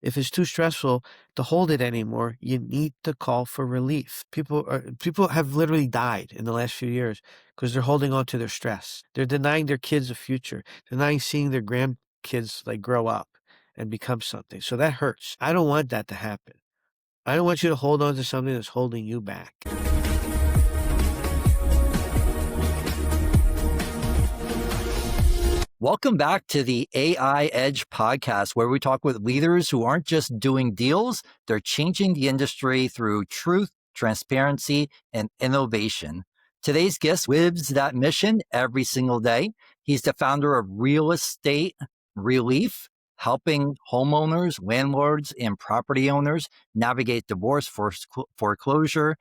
If it's too stressful to hold it anymore, you need to call for relief. People have literally died in the last few years because they're holding on to their stress. They're denying their kids a future, denying seeing their grandkids like grow up and become something. So that hurts. I don't want that to happen. I don't want you to hold on to something that's holding you back. Welcome back to the AI Edge podcast, where we talk with leaders who aren't just doing deals, they're changing the industry through truth, transparency, and innovation. Today's guest lives that mission every single day. He's the founder of Real Estate Relief, helping homeowners, landlords, and property owners navigate divorce, foreclosure,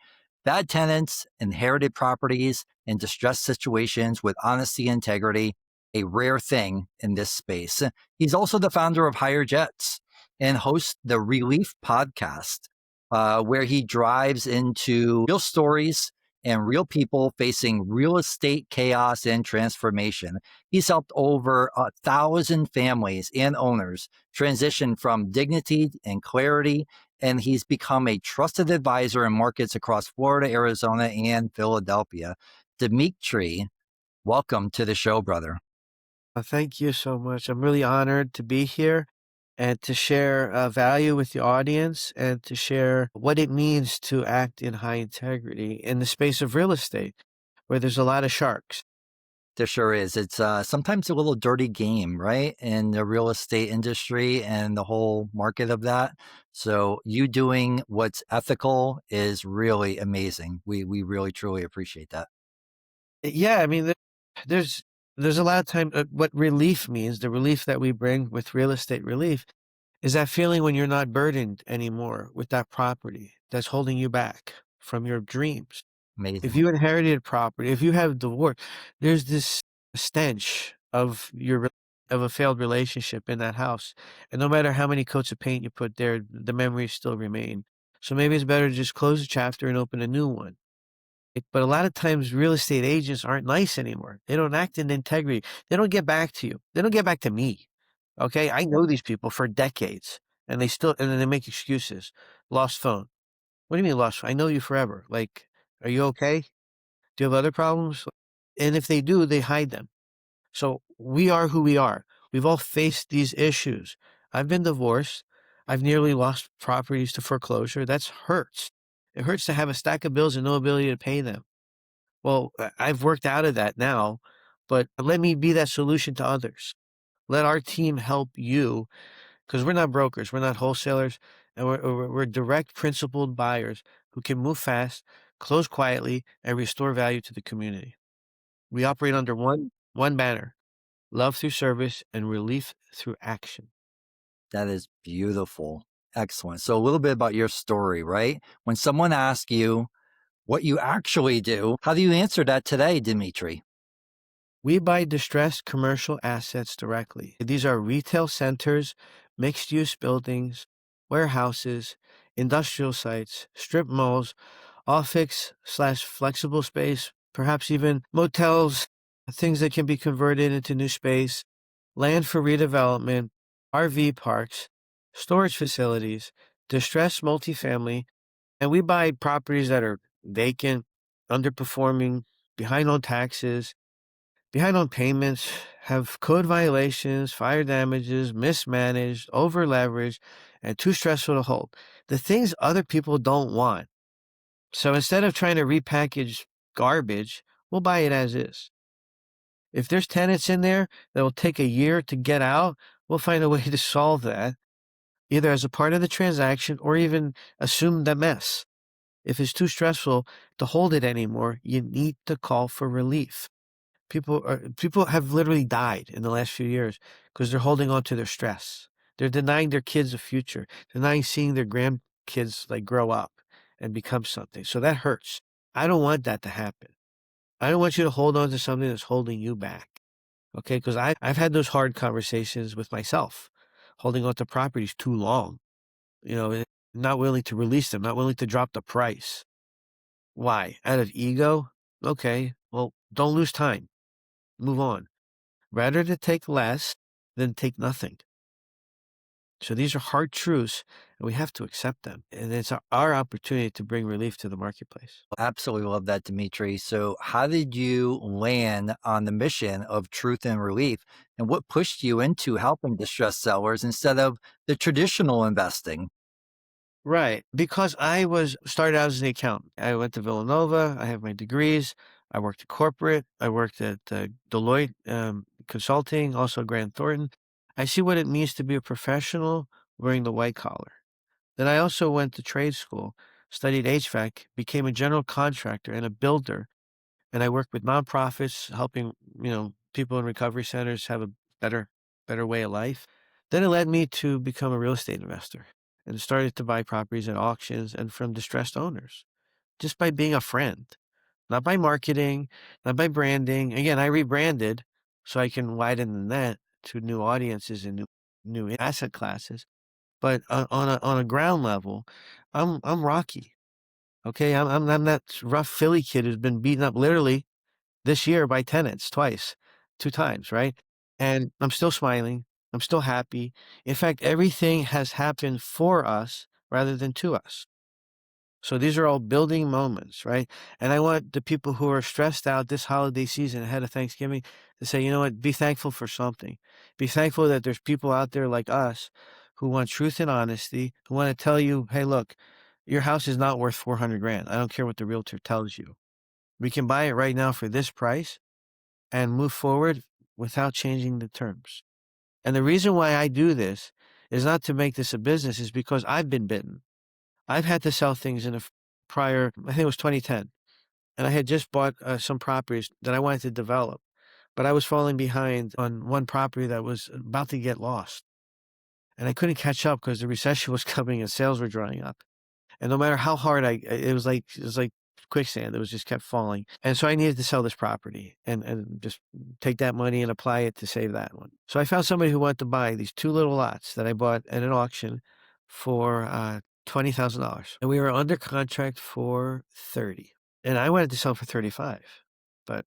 bad tenants, inherited properties, and distressed situations with honesty and integrity, a rare thing in this space. He's also the founder of Higher Jets and hosts the Relief podcast, where he drives into real stories and real people facing real estate chaos and transformation. He's helped over 1,000 families and owners transition from dignity and clarity, and he's become a trusted advisor in markets across Florida, Arizona, and Philadelphia. Demetri, welcome to the show, brother. Thank you so much. I'm really honored to be here and to share value with the audience and to share what it means to act in high integrity in the space of real estate, where there's a lot of sharks. There sure is. It's sometimes a little dirty game, right? In the real estate industry and the whole market of that. So you doing what's ethical is really amazing. We really truly appreciate that. Yeah, I mean, there's there's a lot of time. What relief means, the relief that we bring with real estate relief, is that feeling when you're not burdened anymore with that property that's holding you back from your dreams. If Amazing. you inherited property, if you have divorce, there's this stench of of a failed relationship in that house. And no matter how many coats of paint you put there, the memories still remain. So maybe it's better to just close a chapter and open a new one. But a lot of times real estate agents aren't nice anymore. They don't act in integrity. They don't get back to you. They don't get back to me. Okay? I know these people for decades and and then they make excuses. Lost phone. What do you mean lost phone? I know you forever. Like, are you okay? Do you have other problems? And if they do, they hide them. So we are who we are. We've all faced these issues. I've been divorced. I've nearly lost properties to foreclosure. That's hurts. It hurts to have a stack of bills and no ability to pay them. Well, I've worked out of that now, but let me be that solution to others. Let our team help you because we're not brokers, we're not wholesalers, and we're direct principled buyers who can move fast, close quietly, and restore value to the community. We operate under one banner: love through service and relief through action. That is beautiful. Excellent. So a little bit about your story, right? When someone asks you what you actually do, how do you answer that today, Demetri? We buy distressed commercial assets directly. These are retail centers, mixed use buildings, warehouses, industrial sites, strip malls, office/flexible space, perhaps even motels, things that can be converted into new space, land for redevelopment, RV parks, storage facilities, distressed multifamily, and we buy properties that are vacant, underperforming, behind on taxes, behind on payments, have code violations, fire damages, mismanaged, overleveraged, and too stressful to hold. The things other people don't want. So instead of trying to repackage garbage, we'll buy it as is. If there's tenants in there that will take a year to get out, we'll find a way to solve that, either as a part of the transaction or even assume the mess. If it's too stressful to hold it anymore, you need to call for relief. People have literally died in the last few years because they're holding on to their stress. They're denying their kids a future, denying seeing their grandkids like grow up and become something. So that hurts. I don't want that to happen. I don't want you to hold on to something that's holding you back. Okay, because I've had those hard conversations with myself, holding on to properties too long. Not willing to release them, not willing to drop the price. Why? Out of ego? Okay, well, don't lose time. Move on. Rather to take less than take nothing. So these are hard truths, and we have to accept them. And it's our opportunity to bring relief to the marketplace. Absolutely love that, Demetri. So, how did you land on the mission of truth and relief? And what pushed you into helping distressed sellers instead of the traditional investing? Right. Because I was started out as an accountant. I went to Villanova. I have my degrees. I worked at corporate. I worked at Deloitte Consulting, also Grant Thornton. I see what it means to be a professional wearing the white collar. Then I also went to trade school, studied HVAC, became a general contractor and a builder. And I work with nonprofits, helping, people in recovery centers have a better, better way of life. Then it led me to become a real estate investor and started to buy properties at auctions and from distressed owners just by being a friend, not by marketing, not by branding. Again, I rebranded so I can widen the net to new audiences and new asset classes. But on a ground level, I'm Rocky. Okay, I'm that rough Philly kid who's been beaten up literally this year by tenants twice, 2 times, right? And I'm still smiling. I'm still happy. In fact, everything has happened for us rather than to us. So these are all building moments, right? And I want the people who are stressed out this holiday season ahead of Thanksgiving to say, you know what, be thankful for something. Be thankful that there's people out there like us who want truth and honesty, who want to tell you, hey, look, your house is not worth 400 grand. I don't care what the realtor tells you. We can buy it right now for this price and move forward without changing the terms. And the reason why I do this is not to make this a business, is because I've been bitten. I've had to sell things in a prior, I think it was 2010, and I had just bought some properties that I wanted to develop, but I was falling behind on one property that was about to get lost. And I couldn't catch up because the recession was coming and sales were drying up. And no matter how hard it was like quicksand. It was just kept falling. And so I needed to sell this property and just take that money and apply it to save that one. So I found somebody who wanted to buy these 2 little lots that I bought at an auction for $20,000. And we were under contract for 30. And I wanted to sell for 35. But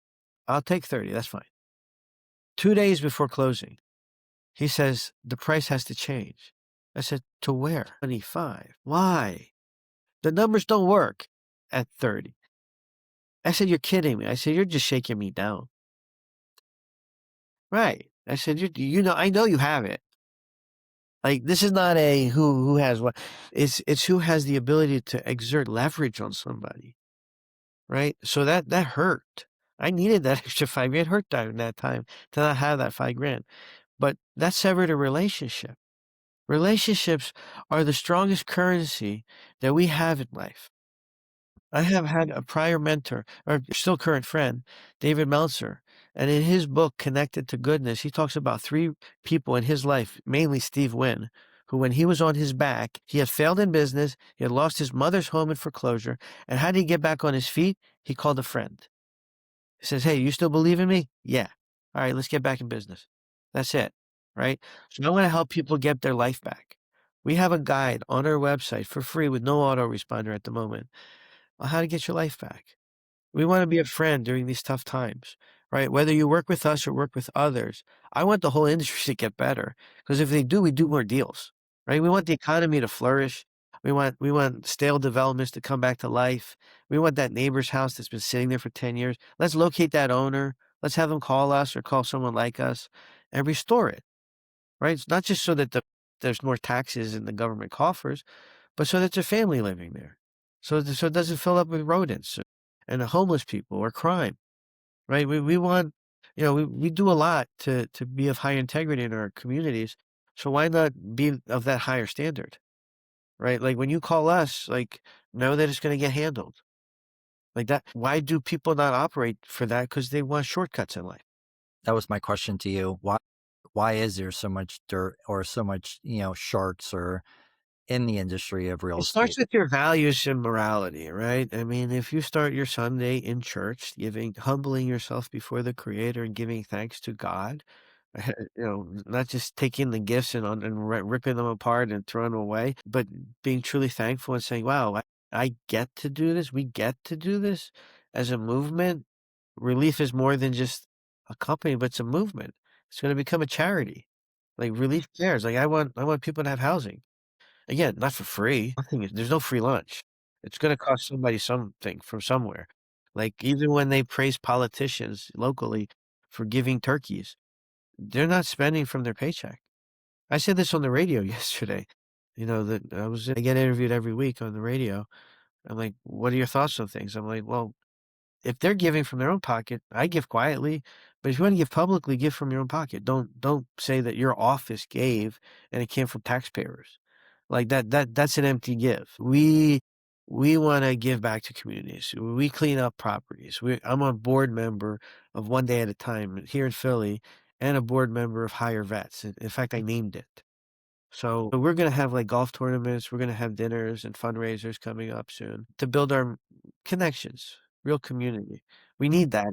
I'll take 30, that's fine. 2 days before closing, he says the price has to change. I said, "To where?" 25. Why? The numbers don't work at 30. I said, "You're kidding me." I said, "You're just shaking me down." Right. I said, I know you have it. Like, this is not a who has what. It's who has the ability to exert leverage on somebody, right? So that hurt. I needed that extra 5 grand. It hurt during that time to not have that 5 grand. But that severed a relationship. Relationships are the strongest currency that we have in life. I have had a prior mentor, or still current friend, David Meltzer, and in his book, Connected to Goodness, he talks about 3 people in his life, mainly Steve Wynn, who, when he was on his back, he had failed in business, he had lost his mother's home in foreclosure, and how did he get back on his feet? He called a friend. He says, "Hey, you still believe in me?" "Yeah." "All right, let's get back in business." That's it, right? So I wanna help people get their life back. We have a guide on our website for free with no autoresponder at the moment on how to get your life back. We wanna be a friend during these tough times, right? Whether you work with us or work with others, I want the whole industry to get better, because if they do, we do more deals, right? We want the economy to flourish. We want stale developments to come back to life. We want that neighbor's house that's been sitting there for 10 years. Let's locate that owner. Let's have them call us or call someone like us and restore it, right? It's not just so that there's more taxes in the government coffers, but so that there's a family living there. So it doesn't fill up with rodents and the homeless people or crime, right? We want, we do a lot to be of high integrity in our communities. So why not be of that higher standard, right? Like when you call us, like, know that it's going to get handled like that. Why do people not operate for that? Because they want shortcuts in life. That was my question to you. Why is there so much dirt or so much, sharks or in the industry of real It estate? starts with your values and morality, right? I mean, if you start your Sunday in church, humbling yourself before the Creator and giving thanks to God, not just taking the gifts and ripping them apart and throwing them away, but being truly thankful and saying, wow, I get to do this. We get to do this as a movement. Relief is more than just a company, but it's a movement. It's going to become a charity. Like, relief cares. Like, I want people to have housing. Again, not for free. There's no free lunch. It's gonna cost somebody something from somewhere. Like, even when they praise politicians locally for giving turkeys, they're not spending from their paycheck. I said this on the radio yesterday, that I get interviewed every week on the radio. I'm like, "What are your thoughts on things?" I'm like, "Well, if they're giving from their own pocket, I give quietly, but if you wanna give publicly, give from your own pocket. Don't say that your office gave and it came from taxpayers. Like, that's an empty give. We wanna give back to communities. We clean up properties. I'm a board member of One Day at a Time here in Philly and a board member of Hire Vets. In fact, I named it. So we're gonna have like golf tournaments, we're gonna have dinners and fundraisers coming up soon to build our connections, real community. We need that.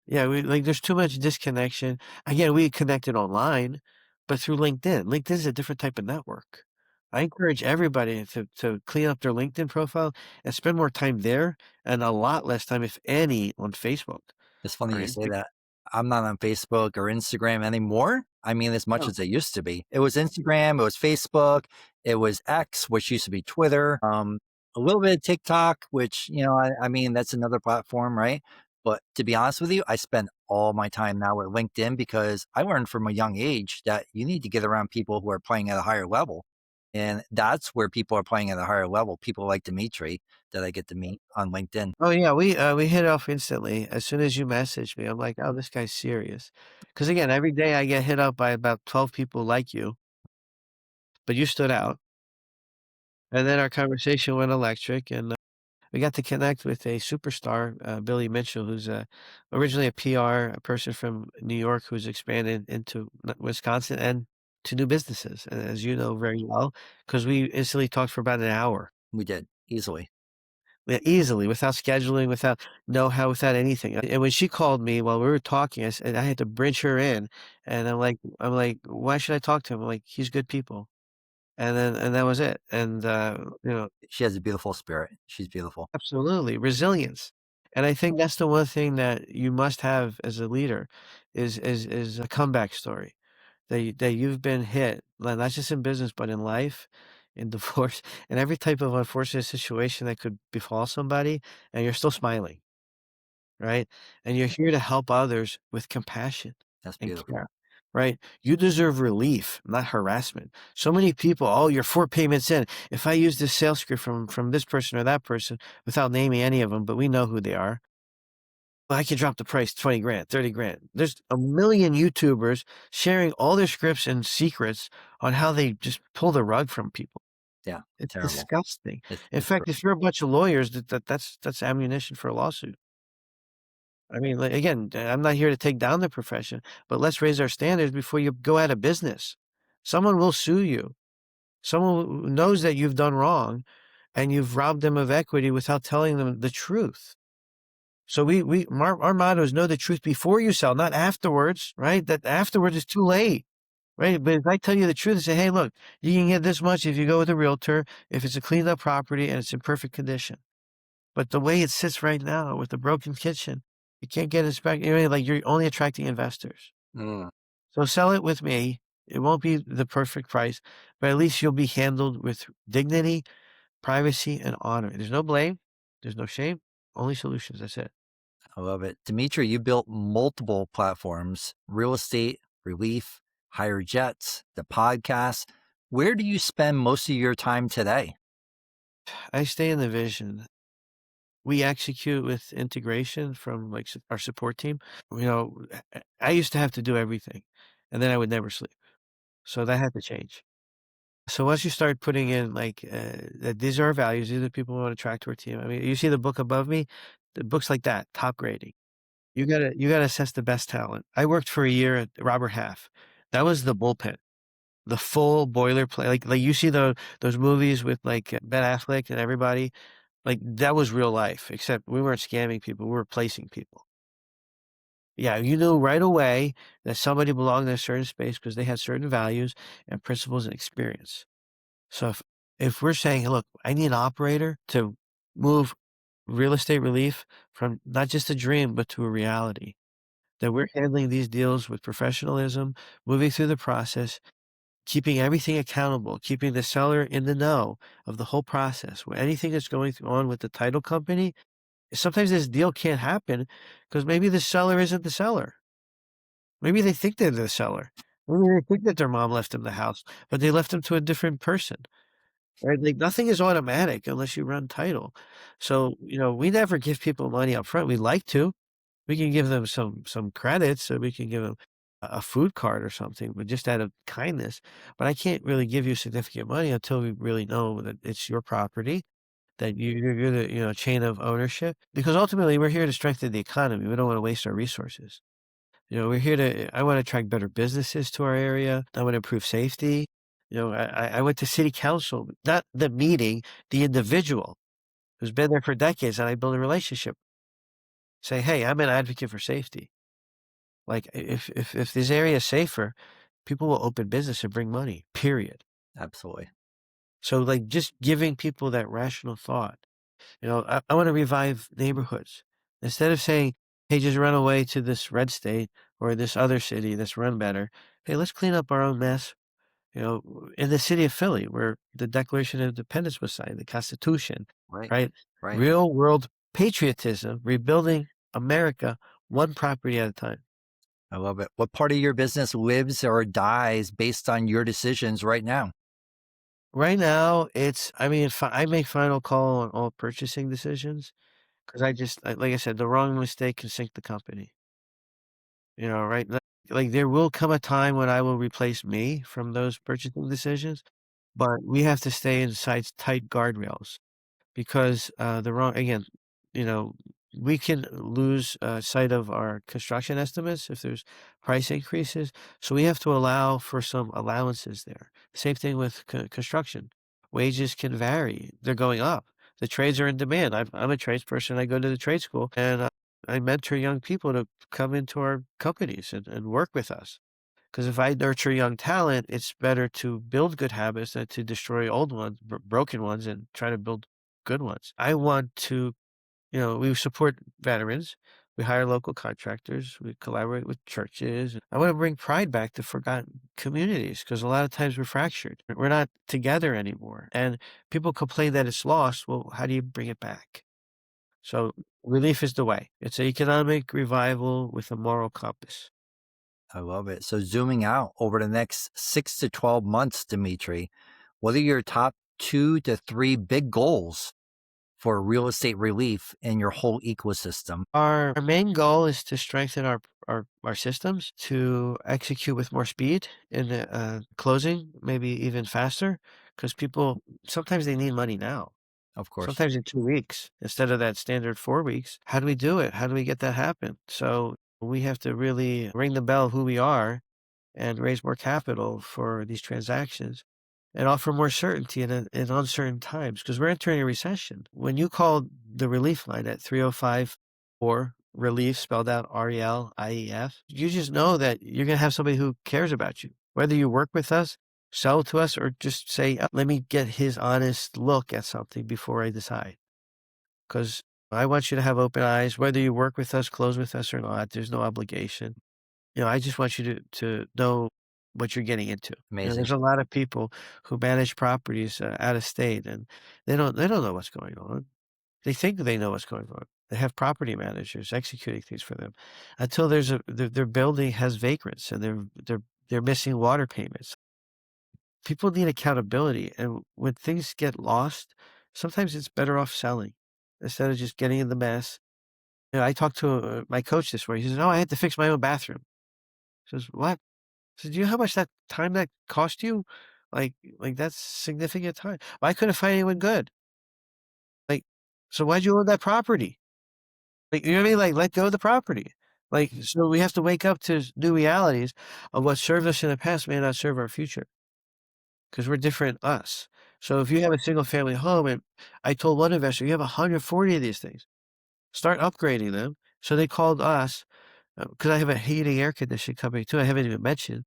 Yeah, there's too much disconnection. Again, we connected online, but through LinkedIn. LinkedIn is a different type of network. I encourage everybody to clean up their LinkedIn profile and spend more time there and a lot less time, if any, on Facebook It's funny or you say Instagram. that. I'm not on Facebook or Instagram anymore. I mean, as much Oh, as it used to be. It was Instagram, it was Facebook, it was X, which used to be Twitter, a little bit of TikTok, which, I mean, that's another platform, right? But to be honest with you, I spend all my time now with LinkedIn because I learned from a young age that you need to get around people who are playing at a higher level. And that's where people are playing at a higher level. People like Demetri that I get to meet on LinkedIn. Oh, yeah, we hit it off instantly. As soon as you messaged me, I'm like, "Oh, this guy's serious." Because again, every day I get hit up by about 12 people like you, but you stood out, and then our conversation went electric, and, we got to connect with a superstar, Billy Mitchell, who's, originally a PR person from New York who's expanded into Wisconsin and to new businesses, as you know very well, because we instantly talked for about an hour. We did easily. Yeah, easily, without scheduling, without know-how, without anything, and when she called me while we were talking, I had to bridge her in, and I'm like, "Why should I talk to him?" I'm like, "He's good people." And that was it, and, She has a beautiful spirit. She's beautiful. absolutely, resilience, and I think that's the one thing that you must have as a leader is a comeback story, that you've been hit, not just in business, but in life, in divorce, and every type of unfortunate situation that could befall somebody, and you're still smiling, right? And you're here to help others with compassion That's and care, beautiful. right? You deserve relief, not harassment. So many people, "Oh, you're 4 payments in. If I use this sales script from this person or that person," without naming any of them, but we know who they are, "Well, I can drop the price 20 grand, 30 grand." There's a million YouTubers sharing all their scripts and secrets on how they just pull the rug from people. Yeah, It's terrible. disgusting. In It's fact, if you're a bunch of lawyers, that's ammunition for a lawsuit. I mean, like, again, I'm not here to take down the profession, but let's raise our standards before you go out of business. Someone will sue you. Someone who knows that you've done wrong and you've robbed them of equity without telling them the truth. So our motto is know the truth before you sell, not afterwards, right? That afterwards is too late, right? But if I tell you the truth and say, "Hey, look, you can get this much if you go with a realtor, if it's a cleaned up property and it's in perfect condition." But the way it sits right now with the broken kitchen, you can't get inspected. Like you're only attracting investors. mm, So sell it with me. It won't be the perfect price, but at least you'll be handled with dignity, privacy, and honor. There's no blame. There's no shame. Only solutions. That's it. I love it. Dimitri, you built multiple platforms, real estate, relief, higher jets, the podcast. Where do you spend most of your time today? I stay in the vision. We execute with integration from like our support team. I used to have to do everything, and then I would never sleep. So that had to change. So once you start putting in like that these are our values, these are the people we want to attract to our team. I mean, you see the book above me, the books like that, top grading. You gotta assess the best talent. I worked for a year at Robert Half. That was the bullpen, the full boilerplate. Like you see those movies with like Ben Affleck and everybody. Like that was real life, except we weren't scamming people, we were placing people. Yeah, you knew right away that somebody belonged in a certain space because they had certain values and principles and experience. So if we're saying, "Look, I need an operator to move real estate relief from not just a dream, but to a reality," that we're handling these deals with professionalism, moving through the process, keeping everything accountable, keeping the seller in the know of the whole process. Where anything that's going on with the title company, sometimes this deal can't happen because maybe the seller isn't the seller. Maybe they think they're the seller. Maybe they think that their mom left them the house, but they left them to a different person, right? Like, nothing is automatic unless you run title. So, we never give people money up front. We like to. We can give them some credits, so we can give them a food card or something, but just out of kindness. But I can't really give you significant money until we really know that it's your property, that you're the, chain of ownership. Because ultimately, we're here to strengthen the economy. We don't want to waste our resources. We're here to I wanna attract better businesses to our area. I wanna improve safety. I went to city council, not the meeting, the individual who's been there for decades, and I build a relationship. Say, "Hey, I'm an advocate for safety." Like, if this area is safer, people will open business and bring money, period. Absolutely. So, like, just giving people that rational thought. I wanna revive neighborhoods. Instead of saying, "Hey, just run away to this red state or this other city that's run better." Hey, let's clean up our own mess, in the city of Philly, where the Declaration of Independence was signed, the Constitution, Right. right? Right. Real world patriotism, rebuilding America one property at a time. I love it. What part of your business lives or dies based on your decisions right now? Right now, I mean, I make final call on all purchasing decisions because like I said, the wrong mistake can sink the company. Right? Like, there will come a time when I will replace me from those purchasing decisions, but we have to stay inside tight guardrails because, the wrong again, you know, we can lose, sight of our construction estimates if there's price increases, so we have to allow for some allowances there. Same thing with construction. Wages can vary. They're going up. The trades are in demand. I'm a tradesperson. I go to the trade school, and, I mentor young people to come into our companies and work with us. Because if I nurture young talent, it's better to build good habits than to destroy old ones, broken ones, and try to build good ones. I want to, we support veterans. We hire local contractors. We collaborate with churches. I want to bring pride back to forgotten communities because a lot of times we're fractured. We're not together anymore. And people complain that it's lost. Well, how do you bring it back? So relief is the way. It's an economic revival with a moral compass. I love it. So zooming out over the next 6 to 12 months, Dimitri, what are your top 2 to 3 big goals for real estate relief in your whole ecosystem? Our main goal is to strengthen our systems to execute with more speed in the closing, maybe even faster, because people sometimes they need money now. Of course. Sometimes in 2 weeks instead of that standard 4 weeks. How do we do it? How do we get that happen? So we have to really ring the bell of who we are and raise more capital for these transactions and offer more certainty in uncertain times because we're entering a recession. When you call the relief line at 305 or relief spelled out RELIEF, you just know that you're going to have somebody who cares about you. Whether you work with us, sell to us, or just say, let me get his honest look at something before I decide. Because I want you to have open eyes, whether you work with us, close with us or not, there's no obligation. I just want you to know what you're getting into. Amazing. There's a lot of people who manage properties, out of state, and they don't know what's going on. They think they know what's going on. They have property managers executing things for them until their building has vagrants and they're missing water payments. People need accountability, and when things get lost, sometimes it's better off selling instead of just getting in the mess. I talked to, my coach this morning. He says, "Oh, I had to fix my own bathroom." Says, "What?" So do you know how much that cost you? That's significant time. Well, I couldn't find anyone good. Like, so why'd you own that property? Like, you know what I mean? Like, let go of the property. Like, so we have to wake up to new realities of what served us in the past may not serve our future because we're different us. So if you have a single family home, and I told one investor, you have 140 of these things, start upgrading them. So they called us because I have a heating air conditioning company too. I haven't even mentioned.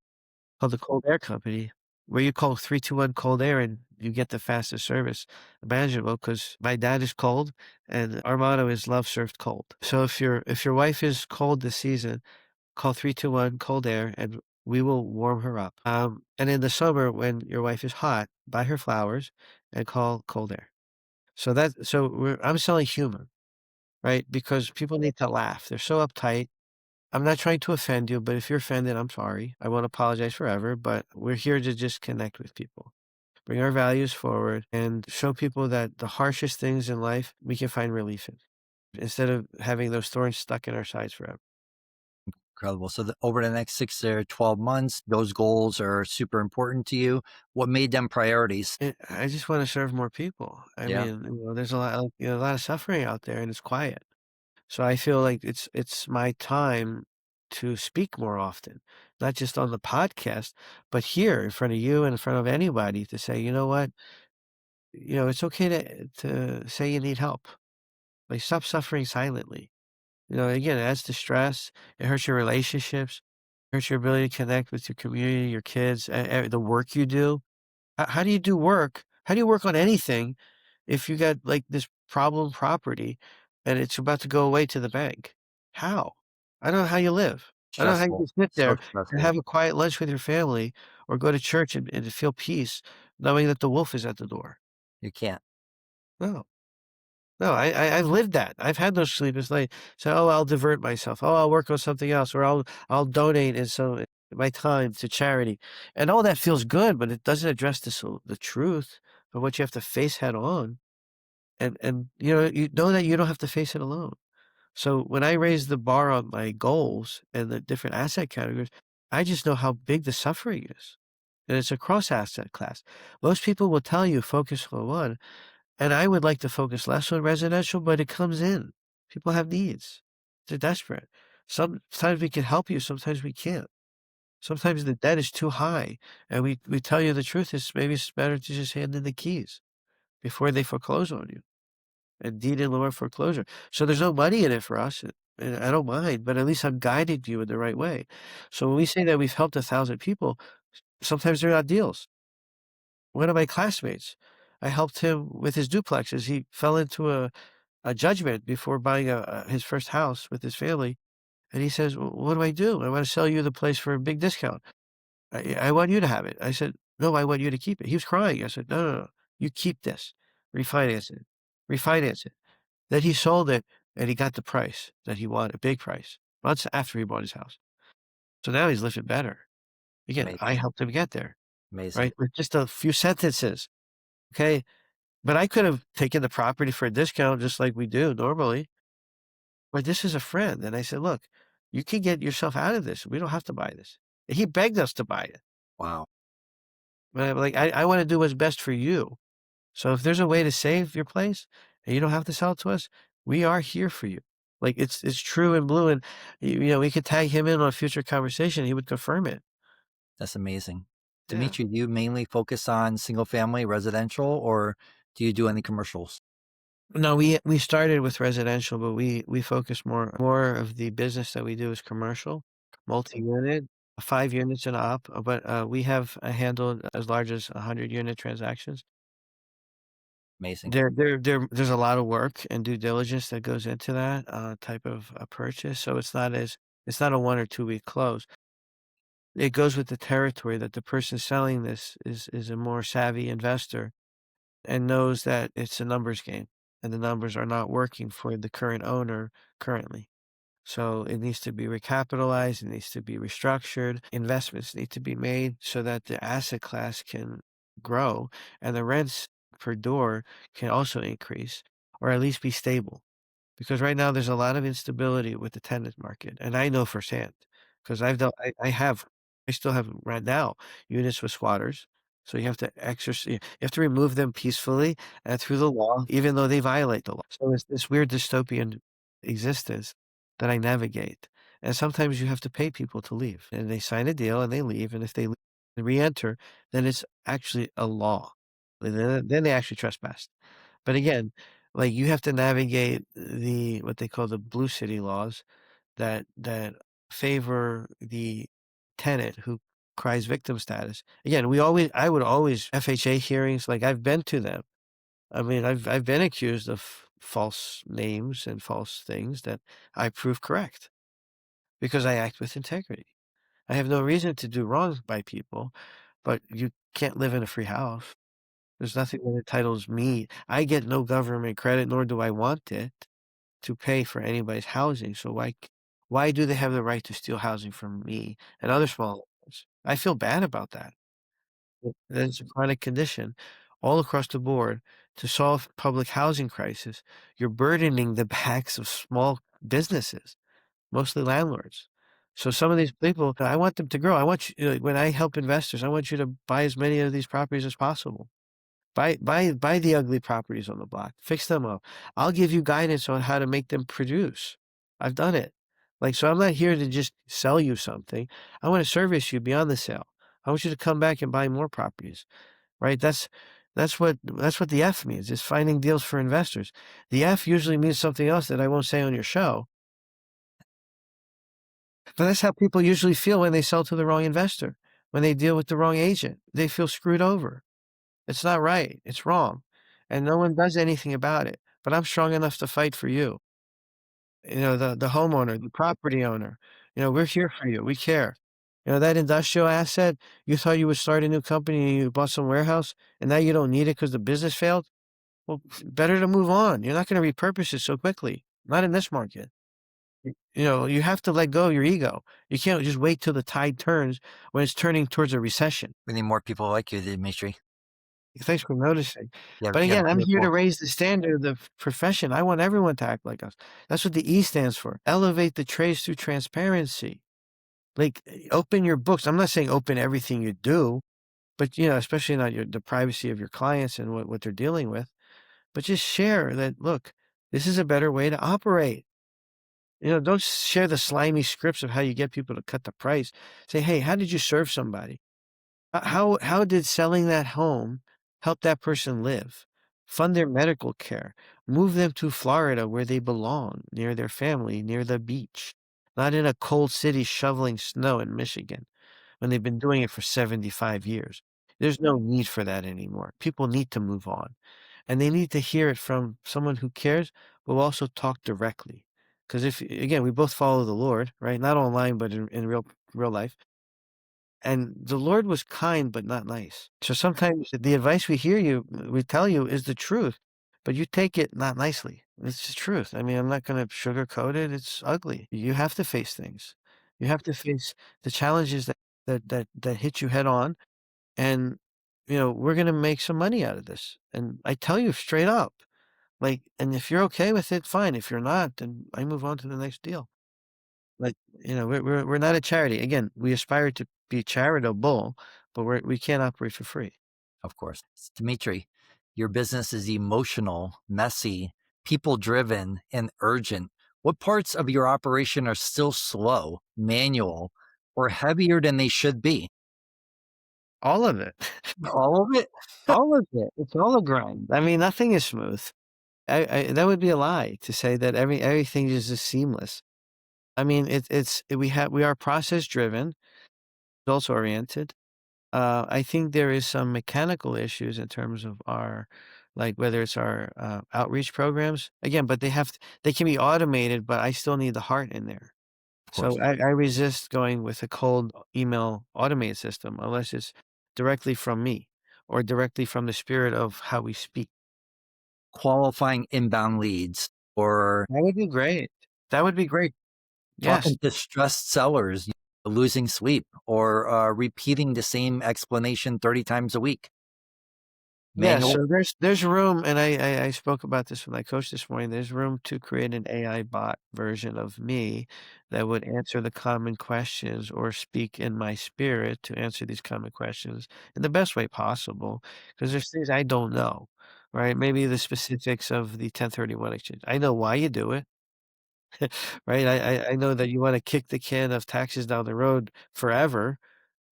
Called the Cold Air Company, where you call 321 Cold Air and you get the fastest service imaginable. Because my dad is cold, and our motto is "Love served cold." So if your wife is cold this season, call 321 Cold Air, and We will warm her up. And in the summer, when your wife is hot, buy her flowers and call cold air. I'm selling humor, right? Because people need to laugh. They're so uptight. I'm not trying to offend you, but if you're offended, I'm sorry. I won't apologize forever, but we're here to just connect with people, bring our values forward, and show people that the harshest things in life we can find relief in instead of having those thorns stuck in our sides forever. Incredible. So over the next 6 to 12 months, those goals are super important to you. What made them priorities? I just want to serve more people. I Yeah, mean, there's a lot of suffering out there, and it's quiet. So I feel like it's my time to speak more often, not just on the podcast, but here in front of you and in front of anybody to say, you know what, it's okay to say you need help. Like stop suffering silently. Again, it adds to stress. It hurts your relationships, hurts your ability to connect with your community, your kids, the work you do. How do you do work? How do you work on anything if you got like this problem property and it's about to go away to the bank? How? I don't know how you live. I don't know how you stressful, can sit so there and stressful. have a quiet lunch with your family or go to church and feel peace knowing that the wolf is at the door. You can't. No. No, I've lived that. I've had those sleepless nights. So, "Oh, I'll divert myself. Oh, I'll work on something else, or I'll donate my time to charity." And all that feels good, but it doesn't address the truth of what you have to face head on. And you know that you don't have to face it alone. So when I raise the bar on my goals and the different asset categories, I just know how big the suffering is. And it's across asset class. Most people will tell you focus on one, and I would like to focus less on residential, but it comes in. People have needs. They're desperate. Sometimes we can help you, sometimes we can't. Sometimes the debt is too high, and we tell you the truth is maybe it's better to just hand in the keys before they foreclose on you and deed in lieu of foreclosure. So there's no money in it for us, and I don't mind, but at least I'm guiding you in the right way. So when we say that we've helped 1,000 people, sometimes they're not deals. One of my classmates, I helped him with his duplexes. He fell into a judgment before buying his first house with his family, and he says, What do I do? I want to sell you the place for a big discount. I want you to have it." I said, "No, I want you to keep it." He was crying. I said, "No, no, no. You keep this. Refinance it. Refinance it." Then he sold it, and he got the price that he wanted, a big price, months after he bought his house. So now he's living better. Again, I Amazing, helped him get there, amazing. right? With just a few sentences, okay? But I could have taken the property for a discount just like we do normally, but this is a friend, and I said, "Look, you can get yourself out of this. We don't have to buy this." And he begged us to buy it. Wow, But I'm like, "I wanna do what's best for you. So if there's a way to save your place and you don't have to sell it to us, we are here for you." Like, it's true and blue, and, we could tag him in on a future conversation, he would confirm it. that's amazing. Yeah. Dimitri, do you mainly focus on single family residential or do you do any commercials? No, we started with residential, but we focus more of the business that we do is commercial, multi-unit, 5 units and up, but, we have, handled as large as 100-unit transactions. Amazing. There's a lot of work and due diligence that goes into that, type of a purchase, so it's not a 1 or 2 week close. It goes with the territory that the person selling this is a more savvy investor and knows that it's a numbers game, and the numbers are not working for the current owner currently. So it needs to be recapitalized, it needs to be restructured, investments need to be made so that the asset class can grow and the rents per door can also increase or at least be stable. Because right now there's a lot of instability with the tenant market, and I know firsthand because I still have right now units with squatters. So you have to remove them peacefully and through the law, even though they violate the law. So it's this weird dystopian existence that I navigate. And sometimes you have to pay people to leave, and they sign a deal and they leave, and if they re-enter, then it's actually a law. Then they actually trespass. But again, like, you have to navigate what they call the blue city laws that favor the tenant who cries victim status. Again, I would always FHA hearings, like, I've been to them. I mean, I've been accused of false names and false things that I prove correct because I act with integrity. I have no reason to do wrong by people, but you can't live in a free house. There's nothing that entitles me. I get no government credit, nor do I want it to pay for anybody's housing. So why do they have the right to steal housing from me and other small owners? I feel bad about that. It's a chronic condition all across the board. To solve public housing crisis, you're burdening the backs of small businesses, mostly landlords. So some of these people, I want them to grow. I want you, when I help investors, I want you to buy as many of these properties as possible. Buy the ugly properties on the block, fix them up. I'll give you guidance on how to make them produce. I've done it. Like, so I'm not here to just sell you something. I want to service you beyond the sale. I want you to come back and buy more properties, right? That's what the F means, is finding deals for investors. The F usually means something else that I won't say on your show, but that's how people usually feel when they sell to the wrong investor, when they deal with the wrong agent. They feel screwed over. It's not right, it's wrong, and no one does anything about it, but I'm strong enough to fight for you. The homeowner, the property owner, we're here for you, we care. That industrial asset, you thought you would start a new company and you bought some warehouse, and now you don't need it because the business failed? Well, better to move on. You're not gonna repurpose it so quickly, not in this market. You have to let go of your ego. You can't just wait till the tide turns when it's turning towards a recession. We need more people like you, Dimitri. Thanks for noticing. But You have again, a I'm here to beautiful. raise the standard of the profession. I want everyone to act like us. That's what the E stands for. Elevate the trades through transparency. Like, open your books. I'm not saying open everything you do, but especially not the privacy of your clients and what they're dealing with. But just share that, look, this is a better way to operate. Don't share the slimy scripts of how you get people to cut the price. Say, hey, how did you serve somebody? How did selling that home help that person live? Fund their medical care, move them to Florida where they belong, near their family, near the beach, not in a cold city shoveling snow in Michigan when they've been doing it for 75 years. There's no need for that anymore. People need to move on, and they need to hear it from someone who cares, but will also talk directly. Because if, again, we both follow the Lord, right? Not online, but in real life. And the Lord was kind, but not nice. So sometimes the advice we tell you is the truth, but you take it not nicely. It's the truth. I mean, I'm not going to sugarcoat it. It's ugly. You have to face things. You have to face the challenges that hit you head on. And, we're going to make some money out of this. And I tell you straight up, like, and if you're okay with it, fine. If you're not, then I move on to the next deal. Like, we're not a charity. Again, we aspire to be charitable, but we can't operate for free. Of course. Dimitri, your business is emotional, messy, people driven, and urgent. What parts of your operation are still slow, manual, or heavier than they should be? All of it. All of it? All of it. It's all a grind. I mean, nothing is smooth. That would be a lie to say that everything is just seamless. I mean, we are process driven, results oriented. I think there is some mechanical issues in terms of our, like, whether it's our outreach programs. Again, but they can be automated, but I still need the heart in there. Of So course. I resist going with a cold email automated system unless it's directly from me or directly from the spirit of how we speak. Qualifying inbound leads or That would be great. That would be great. Yes. talking to stressed sellers, losing sleep, or repeating the same explanation 30 times a week. Yeah, Manual, so there's room, and I spoke about this with my coach this morning. There's room to create an AI bot version of me that would answer the common questions or speak in my spirit to answer these common questions in the best way possible. Because there's things I don't know, right? Maybe the specifics of the 1031 exchange. I know why you do it, right? I know that you want to kick the can of taxes down the road forever,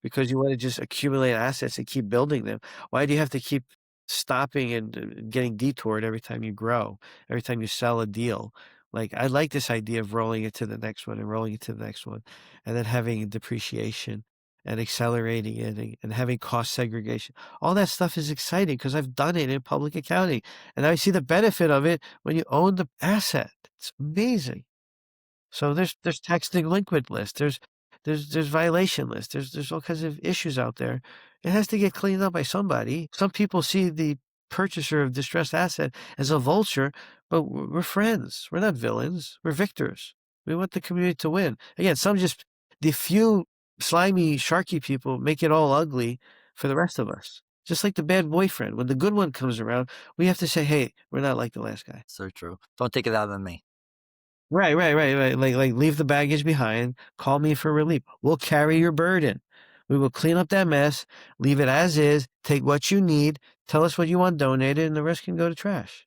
because you wanna just accumulate assets and keep building them. Why do you have to keep stopping and getting detoured every time you grow, every time you sell a deal? Like, I like this idea of rolling it to the next one and rolling it to the next one, and then having depreciation and accelerating it and having cost segregation. All that stuff is exciting because 'cause I've done it in public accounting, and I see the benefit of it when you own the asset. It's amazing. So there's tax delinquent list. There's violation lists. There's all kinds of issues out there. It has to get cleaned up by somebody. Some people see the purchaser of distressed asset as a vulture, but we're friends. We're not villains. We're victors. We want the community to win. Again, some just the few slimy, sharky people make it all ugly for the rest of us. Just like the bad boyfriend. When the good one comes around, we have to say, "Hey, we're not like the last guy." So true. Don't take it out on me. Right. Like leave the baggage behind. Call me for relief. We'll carry your burden. We will clean up that mess, leave it as is, take what you need, tell us what you want donated, and the rest can go to trash.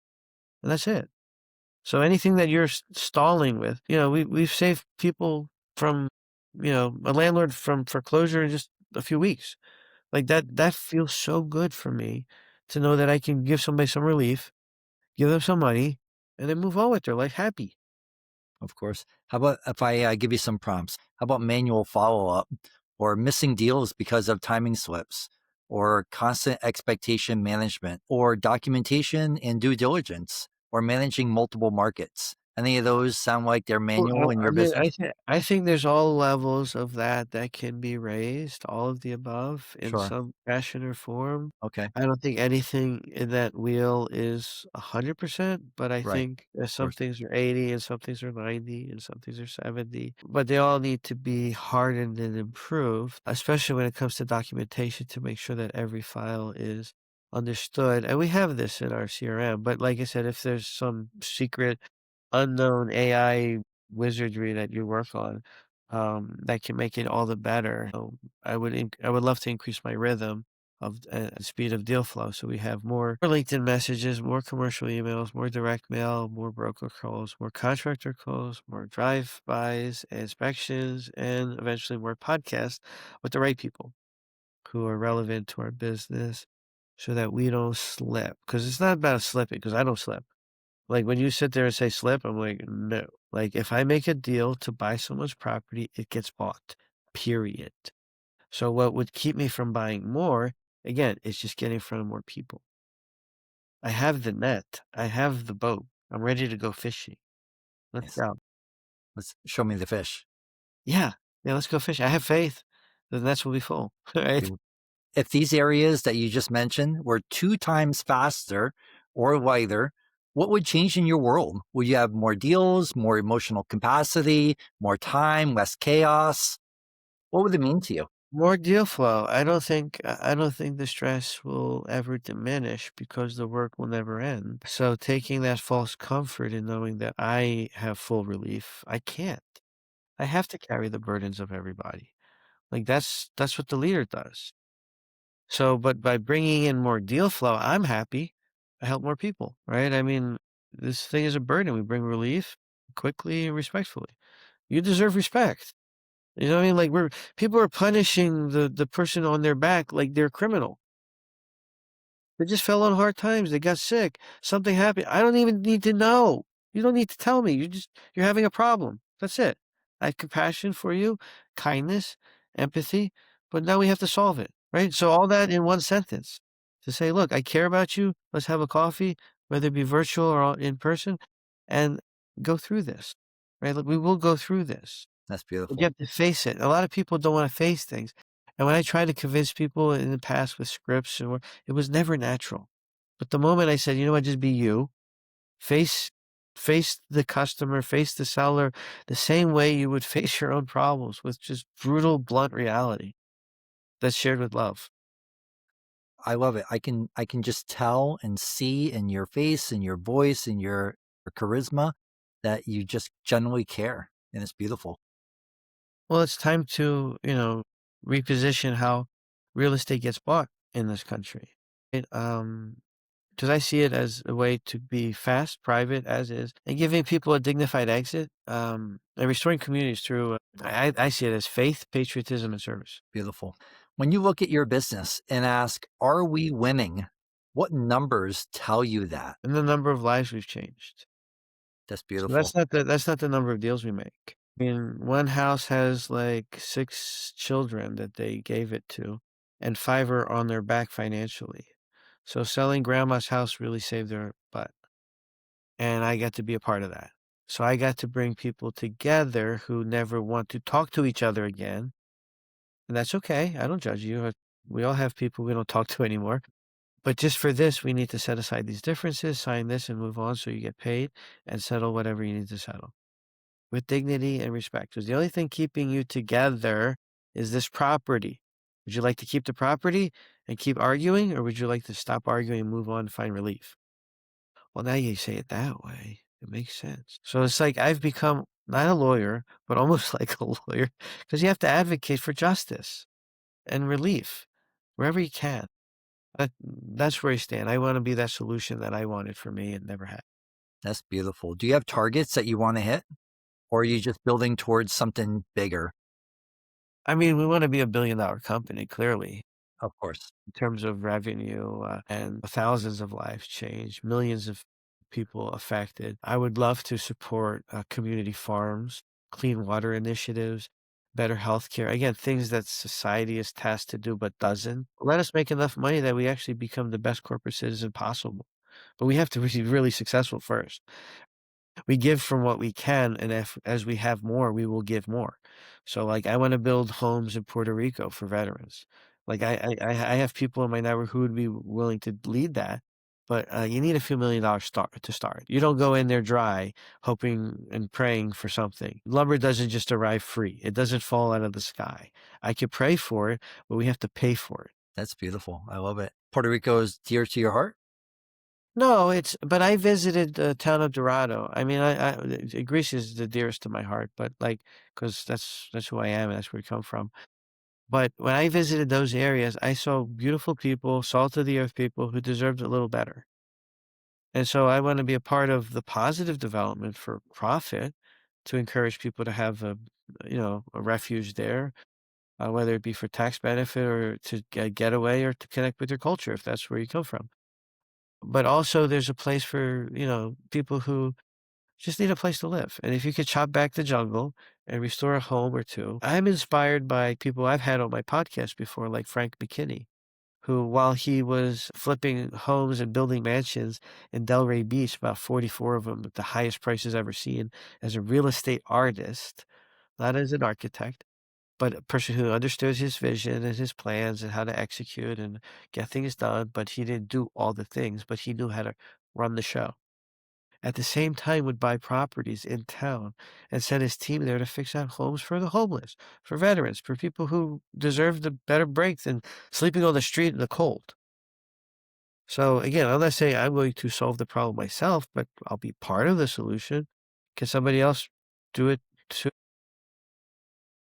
And that's it. So anything that you're stalling with, we've saved people from, a landlord from foreclosure in just a few weeks. Like that feels so good for me to know that I can give somebody some relief, give them some money, and then move on with their life happy. Of course. How about if I give you some prompts? How about manual follow up or missing deals because of timing slips or constant expectation management or documentation and due diligence or managing multiple markets? Any of those sound like they're Well, manual in I your mean, business? I think there's all levels of that can be raised, all of the above in Sure. some fashion or form. Okay. I don't think anything in that wheel is 100%, but I Right. think Of some course. things are 80 and some things are 90 and some things are 70, but they all need to be hardened and improved, especially when it comes to documentation to make sure that every file is understood. And we have this in our CRM, but like I said, if there's some secret unknown AI wizardry that you work on, that can make it all the better. So I would love to increase my rhythm of speed of deal flow. So we have more LinkedIn messages, more commercial emails, more direct mail, more broker calls, more contractor calls, more drive-bys, inspections, and eventually more podcasts with the right people who are relevant to our business so that we don't slip. Because it's not about slipping, because I don't slip. Like, when you sit there and say slip, I'm like, "No." Like, if I make a deal to buy someone's property, it gets bought, period. So what would keep me from buying more, again, is just getting in front of more people. I have the net. I have the boat. I'm ready to go fishing. Let's Nice. go. Let's show me the fish. Yeah. Yeah, let's go fishing. I have faith. The nets will be full, right? If these areas that you just mentioned were 2 times faster or lighter, what would change in your world? Would you have more deals, more emotional capacity, more time, less chaos? What would it mean to you? More deal flow. I don't think the stress will ever diminish because the work will never end. So taking that false comfort in knowing that I have full relief, I can't. I have to carry the burdens of everybody. Like that's what the leader does. So, but by bringing in more deal flow, I'm happy. I help more people, right? I mean, this thing is a burden. We bring relief quickly and respectfully. You deserve respect. You know what I mean? Like people are punishing the person on their back like they're a criminal. They just fell on hard times. They got sick. Something happened. I don't even need to know. You don't need to tell me. You're having a problem. That's it. I have compassion for you, kindness, empathy, but now we have to solve it, right? So all that in one sentence to say, look, I care about you. Let's have a coffee, whether it be virtual or in person, and go through this, right? Look, we will go through this. That's But you beautiful. have to face it. A lot of people don't wanna face things, and when I tried to convince people in the past with scripts it was never natural. But the moment I said, "You know what? Just be you. Face face the customer, face the seller the same way you would face your own problems with just brutal, blunt reality that's shared with love." I love it. I can just tell and see in your face and your voice and your charisma that you just genuinely care. And it's beautiful. Well, it's time to, reposition how real estate gets bought in this country. Because I see it as a way to be fast, private as is, and giving people a dignified exit, and restoring communities through, I see it as faith, patriotism, and service. Beautiful. When you look at your business and ask, are we winning? What numbers tell you that? And the number of lives we've changed. That's So beautiful. that's not the number of deals we make. I mean, one house has like 6 children that they gave it to, and 5 are on their back financially. So selling grandma's house really saved their butt, and I got to be a part of that. So I got to bring people together who never want to talk to each other again. And that's okay. I don't judge you. We all have people we don't talk to anymore. But just for this, we need to set aside these differences, sign this, and move on so you get paid and settle whatever you need to settle with dignity and respect. Because the only thing keeping you together is this property. Would you like to keep the property and keep arguing, or would you like to stop arguing and move on and find relief? Well, now you say it that way. It makes sense. So it's like I've become not a lawyer, but almost like a lawyer because you have to advocate for justice and relief wherever you can. That's where I stand. I want to be that solution that I wanted for me and never had. That's beautiful. Do you have targets that you want to hit? Or are you just building towards something bigger? I mean, we want to be $1 billion company, clearly, Of course. in terms of revenue and thousands of lives changed, millions of people affected. I would love to support community farms, clean water initiatives, better healthcare. Again, things that society is tasked to do but doesn't. Let us make enough money that we actually become the best corporate citizen possible. But we have to be really successful first. We give from what we can, and if as we have more, we will give more. So, like, I wanna build homes in Puerto Rico for veterans. Like, I have people in my network who would be willing to lead that, but, you need a few $1,000,000 start to start. You don't go in there dry, hoping and praying for something. Lumber doesn't just arrive free. It doesn't fall out of the sky. I could pray for it, but we have to pay for it. That's beautiful. I love it. Puerto Rico is dear to your heart? No, but I visited the town of Dorado. I mean, Greece is the dearest to my heart, but like, because that's who I am and that's where we come from. But when I visited those areas, I saw beautiful people, salt of the earth people who deserved a little better. And so I want to be a part of the positive development for profit to encourage people to have a refuge there, whether it be for tax benefit or to get away or to connect with your culture if that's where you come from. But also there's a place for, people who just need a place to live. And if you could chop back the jungle and restore a home or two, I'm inspired by people I've had on my podcast before, like Frank McKinney, who, while he was flipping homes and building mansions in Delray Beach, about 44 of them at the highest prices ever seen, as a real estate artist, not as an architect, but a person who understood his vision and his plans and how to execute and get things done. But he didn't do all the things, but he knew how to run the show. At the same time, would buy properties in town and send his team there to fix out homes for the homeless, for veterans, for people who deserve the better break than sleeping on the street in the cold. So again, I'm not saying I'm going to solve the problem myself, but I'll be part of the solution. Can somebody else do it too?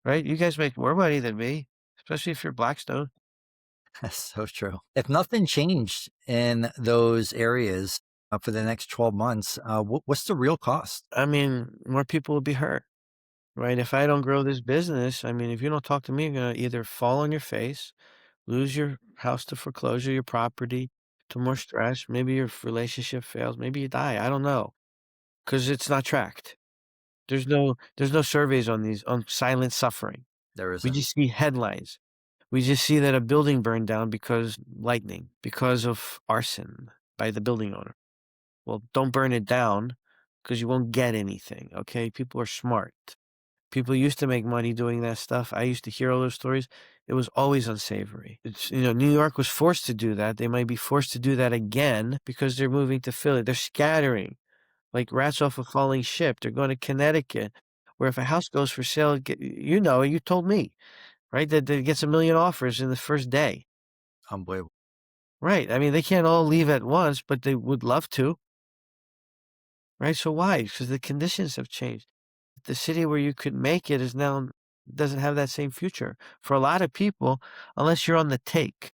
Right? You guys make more money than me, especially if you're Blackstone. That's so true. If nothing changed in those areas for the next 12 months, what's the real cost? I mean, more people will be hurt, right? If I don't grow this business, I mean, if you don't talk to me, you're gonna either fall on your face, lose your house to foreclosure, your property to more stress. Maybe your relationship fails. Maybe you die. I don't know because it's not tracked. There's no surveys on these on silent suffering. There We isn't. just see headlines. We just see that a building burned down because lightning, because of arson by the building owner. Well, don't burn it down because you won't get anything. Okay, people are smart. People used to make money doing that stuff. I used to hear all those stories. It was always unsavory. New York was forced to do that. They might be forced to do that again because they're moving to Philly. They're scattering like rats off a falling ship. They're going to Connecticut, where if a house goes for sale, you told me, right, that it gets 1,000,000 offers in the first day. Unbelievable. Right. I mean, they can't all leave at once, but they would love to, right? So why? Because the conditions have changed. The city where you could make it is now doesn't have that same future for a lot of people unless you're on the take.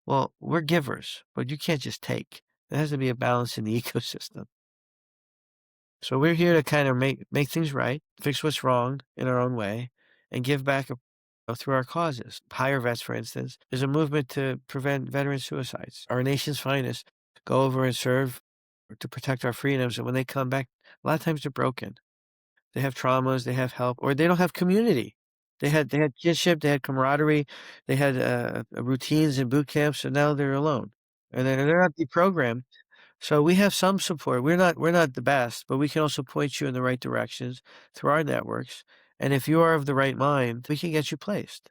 Well, we're givers, but you can't just take. There has to be a balance in the ecosystem. So we're here to kind of make things right, fix what's wrong in our own way, and give back through our causes. Hire Vets, for instance, is a movement to prevent veteran suicides. Our nation's finest go over and serve to protect our freedoms, and when they come back, a lot of times they're broken. They have traumas, they have help, or they don't have community. They had kinship, they had camaraderie, they had routines and boot camps, and now they're alone, and they're not deprogrammed. So we have some support. We're not the best, but we can also point you in the right directions through our networks. And if you are of the right mind, we can get you placed.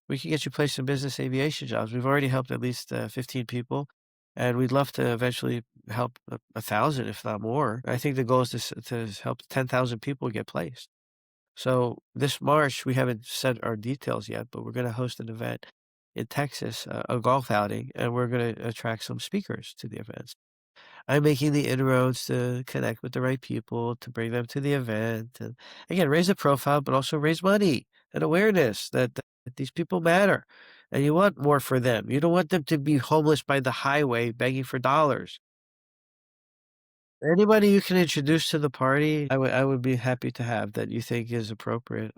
We can get you placed in business aviation jobs. We've already helped at least 15 people, and we'd love to eventually help a thousand, if not more. I think the goal is to help 10,000 people get placed. So this March, we haven't set our details yet, but we're going to host an event in Texas, a golf outing, and we're going to attract some speakers to the events. I'm making the inroads to connect with the right people, to bring them to the event, and again, raise a profile, but also raise money and awareness that these people matter, and you want more for them. You don't want them to be homeless by the highway begging for dollars. Anybody you can introduce to the party, I would be happy to have that you think is appropriate.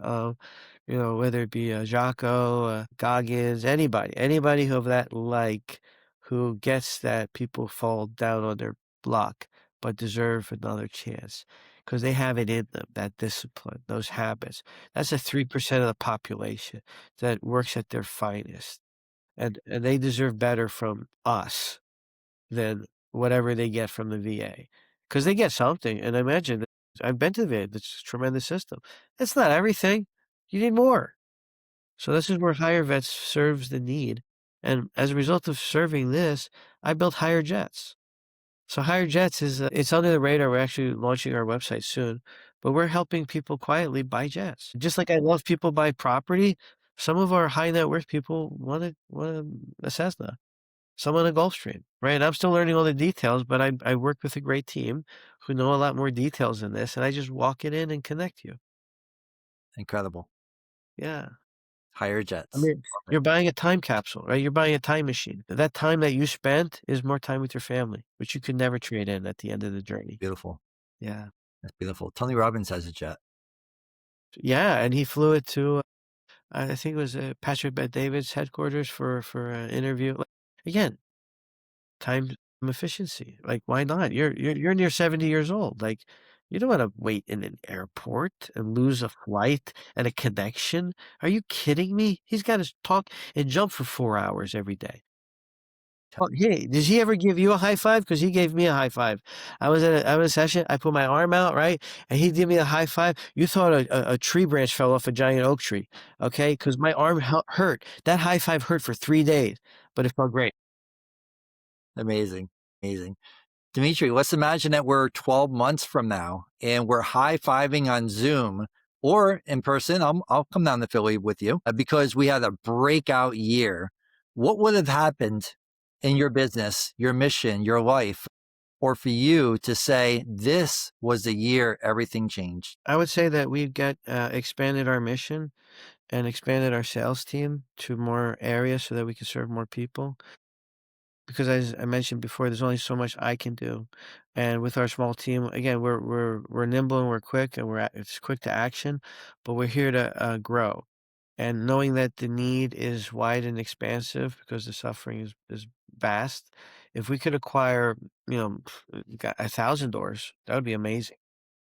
Whether it be Jocko, Goggins, anybody who of that like, who gets that people fall down on their block but deserve another chance because they have it in them, that discipline, those habits. That's a 3% of the population that works at their finest, and they deserve better from us than whatever they get from the VA, because they get something, and I imagine that I've been to the VA, it's a tremendous system. It's not everything. You need more. So this is where Higher Vets serves the need, and as a result of serving this, I built Higher Jets. So Higher Jets is, it's under the radar. We're actually launching our website soon, but we're helping people quietly buy jets. Just like I love people buy property, some of our high net worth people want a Cessna. Some on a Gulfstream, right? I'm still learning all the details, but I work with a great team who know a lot more details than this, and I just walk it in and connect you. Incredible. Yeah. Higher I jets. mean, Love it. you're buying a time capsule, right? You're buying a time machine. That time that you spent is more time with your family, which you could never trade in at the end of the journey. Beautiful. Yeah. That's beautiful. Tony Robbins has a jet. Yeah, and he flew it to, I think it was Patrick Bet-David's headquarters for an interview. Like, again, time efficiency. Like, why not? You're near 70 years old. Like, you don't want to wait in an airport and lose a flight and a connection. Are you kidding me? He's got to talk and jump for 4 hours every day. Oh, hey, did he ever give you a high five? Because he gave me a high five. I was a session. I put my arm out, right, and he gave me a high five. You thought a tree branch fell off a giant oak tree, okay? Because my arm hurt. That high five hurt for 3 days, but it felt great. Amazing. Amazing. Demetri, let's imagine that we're 12 months from now and we're high fiving on Zoom or in person. I'll come down to Philly with you because we had a breakout year. What would have happened in your business, your mission, your life, or for you to say, this was the year everything changed? I would say that we've got expanded our mission and expanded our sales team to more areas so that we can serve more people. Because as I mentioned before, there's only so much I can do, and with our small team, again, we're nimble and we're quick and it's quick to action, but we're here to grow. And knowing that the need is wide and expansive because the suffering is vast, if we could acquire, got 1,000 doors, that would be amazing.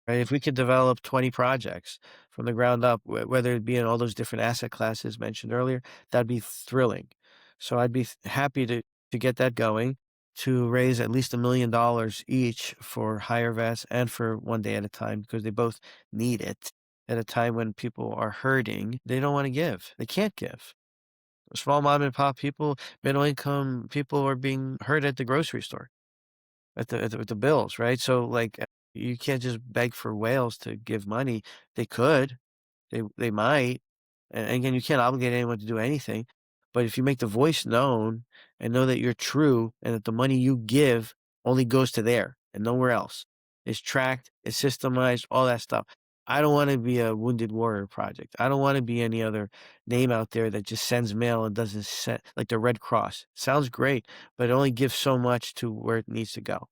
Right? If we could develop 20 projects from the ground up, whether it be in all those different asset classes mentioned earlier, that'd be thrilling. So I'd be happy to get that going, to raise at least $1 million each for higher vets and for one day at a time because they both need it at a time when people are hurting. They don't want to give. They can't give. Small mom and pop people, middle income people are being hurt at the grocery store with the bills, right? So, like, you can't just beg for whales to give money. They could, they might, and again, you can't obligate anyone to do anything. But if you make the voice known and know that you're true and that the money you give only goes to there and nowhere else, it's tracked, it's systemized, all that stuff. I don't want to be a Wounded Warrior Project. I don't want to be any other name out there that just sends mail and doesn't send, like the Red Cross. Sounds great, but it only gives so much to where it needs to go.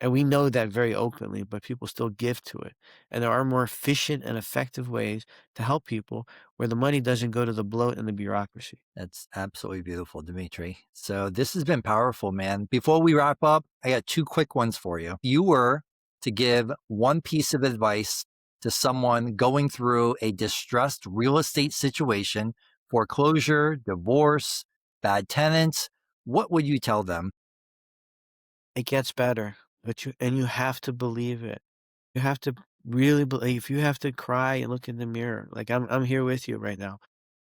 And we know that very openly, but people still give to it. And there are more efficient and effective ways to help people where the money doesn't go to the bloat and the bureaucracy. That's absolutely beautiful, Dimitri. So this has been powerful, man. Before we wrap up, I got two quick ones for you. If you were to give one piece of advice to someone going through a distressed real estate situation, foreclosure, divorce, bad tenants, what would you tell them? It gets better, but you have to believe it. You have to really believe. You have to cry and look in the mirror. Like I'm here with you right now.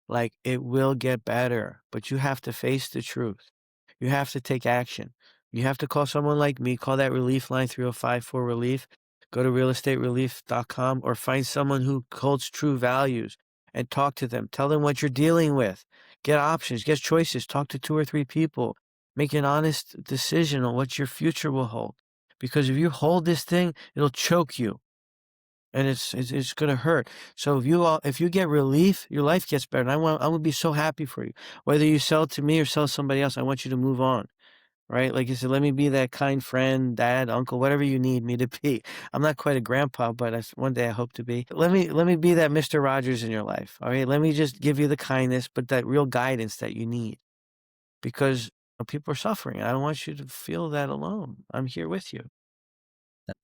Like, it will get better, but you have to face the truth. You have to take action. You have to call someone like me, call that relief line 3054 relief, go to realestaterelief.com or find someone who holds true values and talk to them. Tell them what you're dealing with. Get options, get choices, talk to 2 or 3 people. Make an honest decision on what your future will hold. Because if you hold this thing, it'll choke you and it's gonna hurt. So if you get relief, your life gets better, and I would be so happy for you. Whether you sell it to me or sell to somebody else, I want you to move on, right? Like you said, let me be that kind friend, dad, uncle, whatever you need me to be. I'm not quite a grandpa, but one day I hope to be. Let me be that Mr. Rogers in your life, all right? Let me just give you the kindness, but that real guidance that you need because people are suffering. I don't want you to feel that alone. I'm here with you.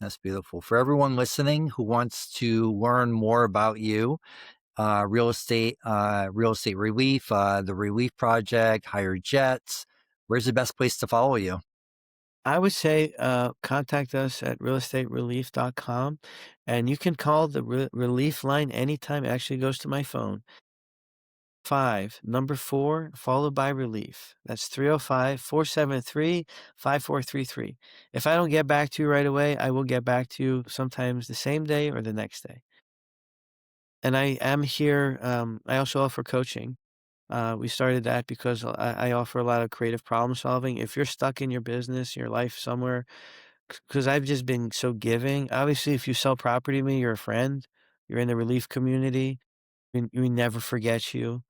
That's beautiful. For everyone listening who wants to learn more about you, real estate relief, the Relief Project, Higher Jets, where's the best place to follow you? I would say, contact us at realestaterelief.com, and you can call the relief line anytime. It actually goes to my phone. 5, number 4, followed by relief. That's 305-473-5433. If I don't get back to you right away, I will get back to you sometimes the same day or the next day. And I am here, I also offer coaching. We started that because I offer a lot of creative problem solving. If you're stuck in your business, your life somewhere, because I've just been so giving. Obviously, if you sell property to me, you're a friend. You're in the relief community. We never forget you.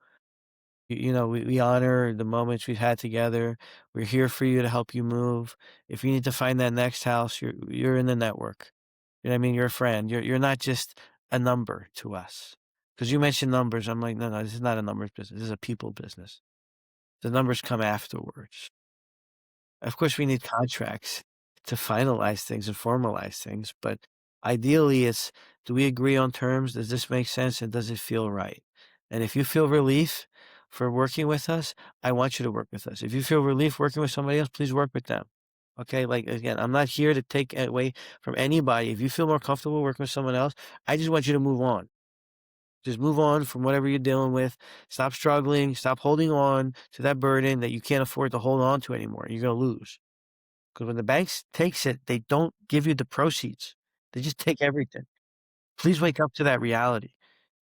We honor the moments we've had together. We're here for you to help you move. If you need to find that next house, you're in the network. You know what I mean? You're a friend. You're not just a number to us. Because you mentioned numbers. I'm like, no, no, this is not a numbers business. This is a people business. The numbers come afterwards. Of course, we need contracts to finalize things and formalize things, but ideally, do we agree on terms? Does this make sense, and does it feel right? And if you feel relief for working with us, I want you to work with us. If you feel relief working with somebody else, please work with them. Okay? Like, again, I'm not here to take away from anybody. If you feel more comfortable working with someone else, I just want you to move on. Just move on from whatever you're dealing with. Stop struggling. Stop holding on to that burden that you can't afford to hold on to anymore. You're going to lose. Because when the banks takes it, they don't give you the proceeds. They just take everything. Please wake up to that reality.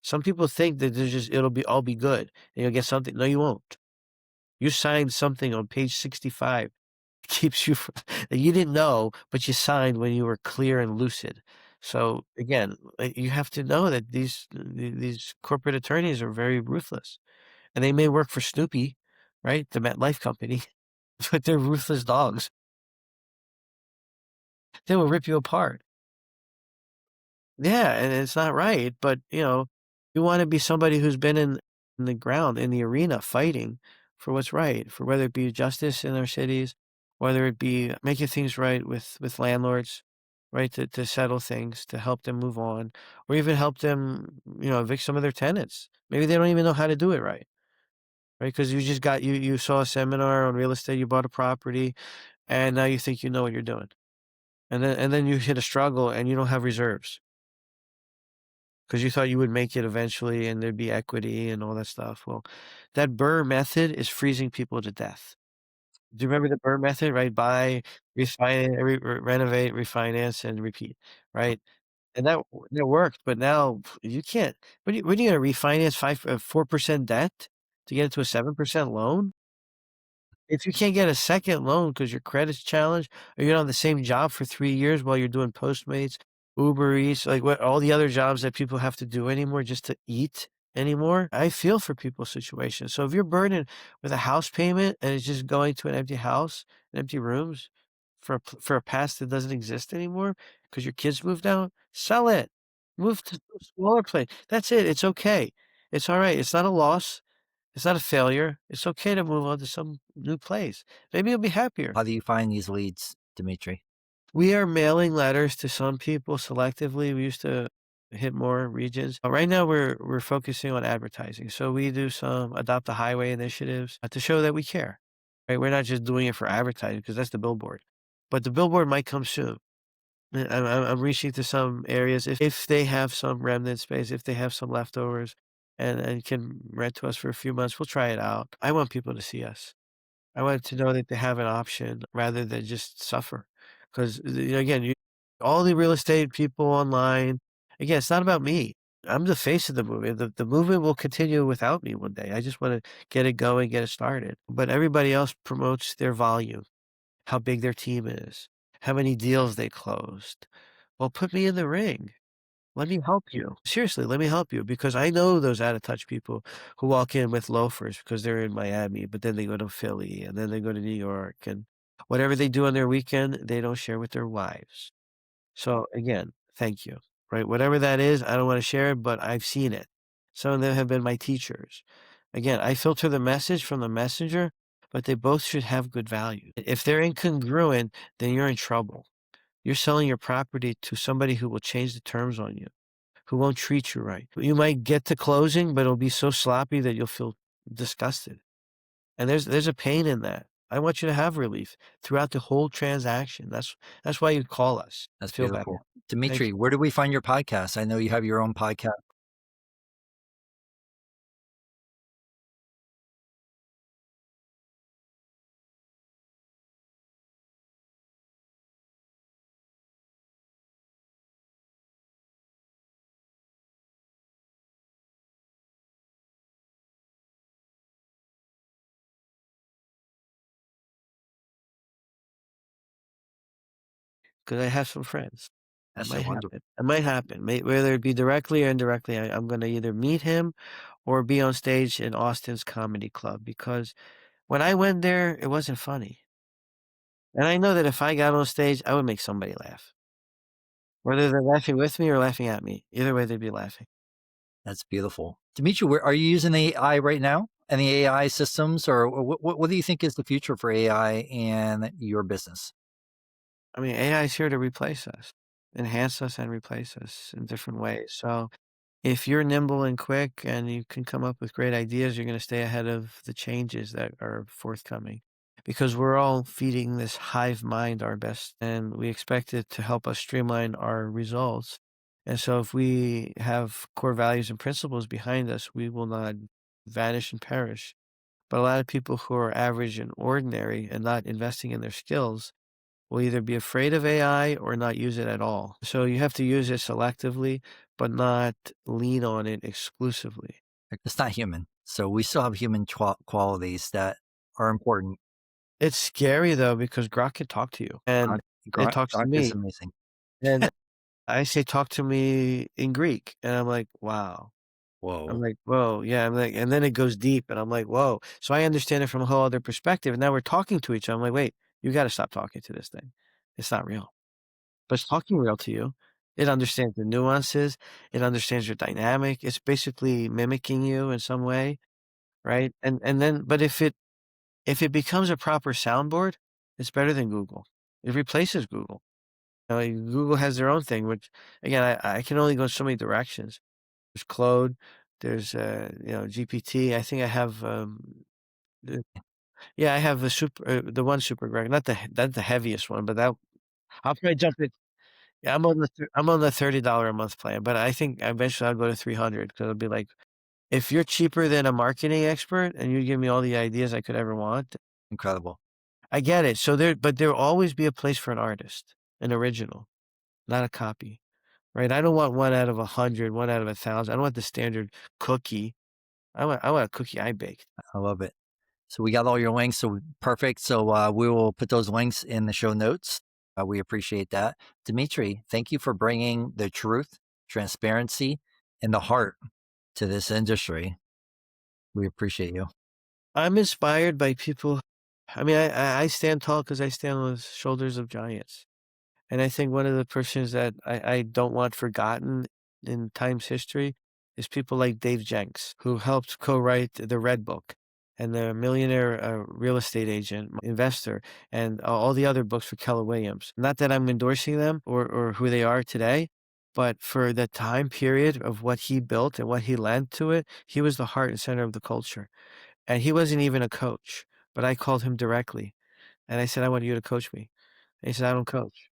Some people think that it'll be all be good and you'll get something. No, you won't. You signed something on page 65 keeps you from, that you didn't know, but you signed when you were clear and lucid. So again, you have to know that these corporate attorneys are very ruthless, and they may work for Snoopy, right, the MetLife company, but they're ruthless dogs. They will rip you apart. Yeah, and it's not right, but, you wanna be somebody who's been in the ground, in the arena fighting for what's right, for whether it be justice in our cities, whether it be making things right with landlords, right, to settle things, to help them move on, or even help them, evict some of their tenants. Maybe they don't even know how to do it right? Because you saw a seminar on real estate, you bought a property, and now you think you know what you're doing. And then you hit a struggle and you don't have reserves. 'Cause you thought you would make it eventually and there'd be equity and all that stuff. Well, that Burr method is freezing people to death. Do you remember the Burr method, right? Buy, refinance, renovate, refinance, and repeat, right? And that worked, but now you can't. What are you gonna refinance 4% debt to get it to a 7% loan? If you can't get a second loan because your credit's challenged or you're on the same job for 3 years while you're doing Postmates, Uber Eats, like what all the other jobs that people have to do anymore just to eat anymore, I feel for people's situation. So if you're burdened with a house payment and it's just going to an empty house and empty rooms for a past that doesn't exist anymore because your kids moved out, sell it. Move to a smaller place. That's it. It's okay. It's alright. It's not a loss. It's not a failure. It's okay to move on to some new place. Maybe you'll be happier. How do you find these leads, Dimitri? We are mailing letters to some people selectively. We used to hit more regions. Right now we're focusing on advertising. So we do some adopt a highway initiatives to show that we care. Right? We're not just doing it for advertising because that's the billboard. but the billboard might come soon. I'm reaching to some areas if they have some remnant space, if they have some leftovers and can rent to us for a few months, we'll try it out. I want people to see us. I want to know that they have an option rather than just suffer. Because, again, all the real estate people online, again, it's not about me. I'm the face of the movement. The movement will continue without me one day. I just want to get it going, get it started. But everybody else promotes their volume, how big their team is, how many deals they closed. Well, put me in the ring. Let me help you. Seriously, let me help you because I know those out of touch people who walk in with loafers because they're in Miami, but then they go to Philly and then they go to New York and whatever they do on their weekend, they don't share with their wives. So again, thank you. Right? Whatever that is, I don't want to share it, but I've seen it. Some of them have been my teachers. Again, I filter the message from the messenger, but they both should have good value. If they're incongruent, then you're in trouble. You're selling your property to somebody who will change the terms on you, who won't treat you right. You might get to closing, but it'll be so sloppy that you'll feel disgusted. And there's a pain in that. I want you to have relief throughout the whole transaction. That's why you call us. That's Feel better. beautiful. Thank Demetri, you. where do we find your podcast? I know you have your own podcast. Because I have some friends. It That's so might wonderful. happen. It might happen. Whether it be directly or indirectly, I'm going to either meet him or be on stage in Austin's comedy club because when I went there, it wasn't funny. And I know that if I got on stage, I would make somebody laugh. Whether they're laughing with me or laughing at me, either way, they'd be laughing. That's beautiful. Demetri, where are you using AI right now? Any AI systems, or what do you think is the future for AI and your business? I mean, AI is here to replace us, enhance us, and replace us in different ways. So if you're nimble and quick and you can come up with great ideas, you're going to stay ahead of the changes that are forthcoming because we're all feeding this hive mind our best and we expect it to help us streamline our results. And so if we have core values and principles behind us, we will not vanish and perish. But a lot of people who are average and ordinary and not investing in their skills will either be afraid of AI or not use it at all. So you have to use it selectively, but not lean on it exclusively. It's not human, so we still have human qualities that are important. It's scary though because Grok can talk to you and Grok, it Grok, talks to Grok is me. amazing. And I say, talk to me in Greek. And I'm like, wow. I'm Whoa, like, whoa. Yeah. I'm like, and then it goes deep and I'm like, whoa. So I understand it from a whole other perspective. And now we're talking to each other. I'm like, wait, you got to stop talking to this thing. It's not real. But it's talking real to you. It understands the nuances. It understands your dynamic. It's basically mimicking you in some way, right? And then, but if it becomes a proper soundboard, it's better than Google. It replaces Google. Google has their own thing, which again, I can only go so many directions. There's Claude, there's GPT. I think I have the, yeah, I have the one super Greg, not the heaviest one, but that I'll probably jump in. Yeah, I'm on the $30 a month plan, but I think eventually I'll go to 300 because it'll be like, if you're cheaper than a marketing expert and you give me all the ideas I could ever want, incredible. I get it. But there'll always be a place for an artist, an original, not a copy, right? I don't want one out of 100, one out of 1,000. I don't want the standard cookie. I want a cookie I baked. I love it. So we got all your links, so perfect. So we will put those links in the show notes. We appreciate that. Demetri, thank you for bringing the truth, transparency, and the heart to this industry. We appreciate you. I'm inspired by people. I mean, I stand tall because I stand on the shoulders of giants. And I think one of the persons that I don't want forgotten in time's history is people like Dave Jenks, who helped co-write the Red Book and the Millionaire Real Estate Agent, Investor, and all the other books for Keller Williams. Not that I'm endorsing them or who they are today, but for the time period of what he built and what he lent to it, he was the heart and center of the culture. And he wasn't even a coach, but I called him directly and I said, I want you to coach me. And he said, "I don't coach."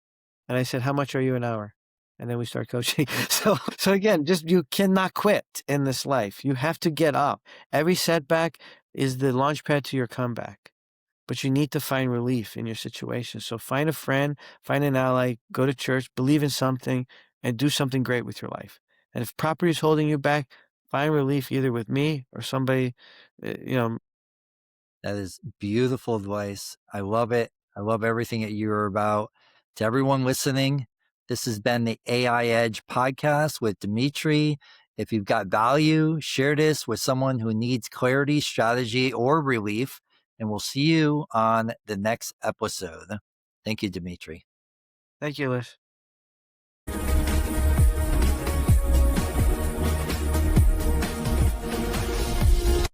And I said, "How much are you an hour?" And then we start coaching. So again, just you cannot quit in this life. You have to get up. Every setback is the launch pad to your comeback. But you need to find relief in your situation. So find a friend, find an ally, go to church, believe in something, and do something great with your life. And if property is holding you back, find relief either with me or somebody, you know. That is beautiful advice. I love it. I love everything that you're about. To everyone listening, this has been the AI Edge podcast with Demetri. If you've got value, share this with someone who needs clarity, strategy, or relief. And we'll see you on the next episode. Thank you, Demetri. Thank you, Liz.